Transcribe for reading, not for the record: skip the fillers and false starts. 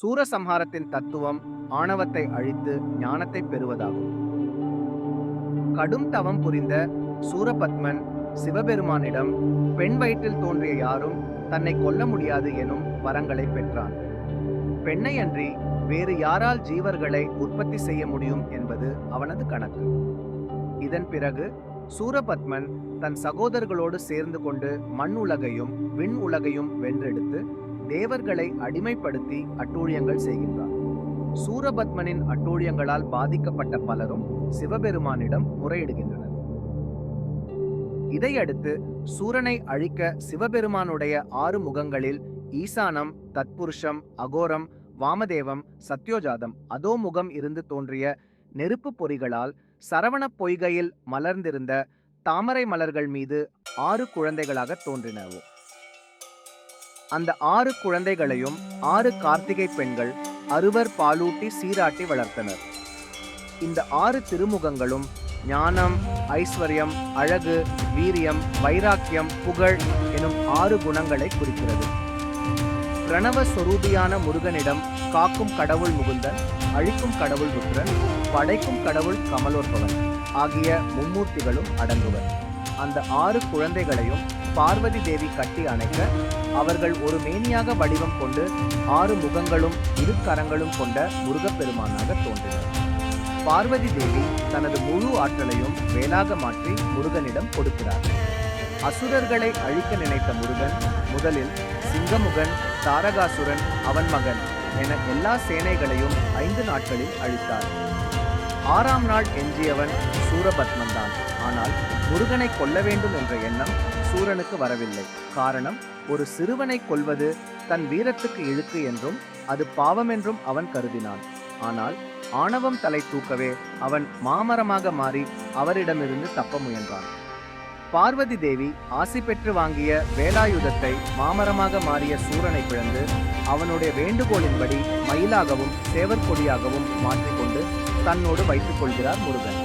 சூரசம்ஹாரத்தின் தத்துவம் ஆணவத்தை அழித்து ஞானத்தை பெறுவதாகும். கடும் தவம் புரிந்த சூரபத்மன் சிவபெருமானிடம் பெண் வயிற்றில் தோன்றிய யாரும் தன்னை கொல்ல முடியாது எனும் வரங்களை பெற்றான். பெண்ணை அன்றி வேறு யாரால் ஜீவர்களை உற்பத்தி செய்ய முடியும் என்பது அவனது கணக்கு. இதன் பிறகு சூரபத்மன் தன் சகோதரர்களோடு சேர்ந்து கொண்டு மண் உலகையும் விண் உலகையும் வென்றெடுத்து தேவர்களை அடிமைப்படுத்தி அட்டூழியங்கள் செய்கின்றார். சூரபத்மனின் அட்டூழியங்களால் பாதிக்கப்பட்ட பலரும் சிவபெருமானிடம் முறையிடுகின்றனர். இதையடுத்து சூரனை அழிக்க சிவபெருமானுடைய 6 முகங்களில் ஈசானம், தத்புருஷம், அகோரம், வாமதேவம், சத்யோஜாதம், அதோமுகம் இருந்து தோன்றிய நெருப்பு பொறிகளால் சரவண பொய்கையில் மலர்ந்திருந்த தாமரை மலர்கள் மீது 6 குழந்தைகளாக தோன்றினவோ. அந்த 6 குழந்தைகளையும் 6 கார்த்திகை பெண்கள் அறுவர் பாலூட்டி சீராட்டி வளர்த்தனர். இந்த 6 திருமுகங்களும் ஞானம், ஐஸ்வர்யம், அழகு, வீரியம், வைராக்கியம், புகழ் எனும் 6 குணங்களை குறிக்கிறது. பிரணவ சொரூபியான முருகனிடம் காக்கும் கடவுள் முகுந்தன், அழிக்கும் கடவுள் ருத்ரன், படைக்கும் கடவுள் கமலோற்பவன் ஆகிய மும்மூர்த்திகளும் அடங்குவர். அந்த 6 குழந்தைகளையும் பார்வதி தேவி கட்டி அணைக்க அவர்கள் ஒரு மேனியாக வடிவம் கொண்டு 6 முகங்களும் 2 கரங்களும் கொண்ட முருகப்பெருமானாக தோன்றினர். பார்வதி தேவி தனது முழு ஆற்றலையும் வேலாக மாற்றி முருகனிடம் கொடுக்கிறார். அசுரர்களை அழிக்க நினைத்த முருகன் முதலில் சிங்கமுகன், தாரகாசுரன், அவன் மகன் என எல்லா சேனைகளையும் 5 நாட்களில் அழித்தார். 6ஆம் நாள் எஞ்சியவன் சூரபத்மன் தான். ஆனால் முருகனை கொல்ல வேண்டும் என்ற எண்ணம் சூரனுக்கு வரவில்லை. காரணம், ஒரு சிறுவனை கொல்வது தன் வீரத்துக்கு இழுக்கு என்றும் அது பாவம் என்றும் அவன் கருதினான். ஆனால் ஆணவம் தலை தூக்கவே அவன் மாமரமாக மாறி அவரிடமிருந்து தப்ப முயன்றான். பார்வதி தேவி ஆசி பெற்று வாங்கிய வேலாயுதத்தை மாமரமாக மாறிய சூரனை பிளந்து அவனுடைய வேண்டுகோளின்படி மயிலாகவும் சேவற்கொடியாகவும் மாற்றிக்கொண்டு தன்னோடு வைத்துக் கொள்கிறார் முருகன்.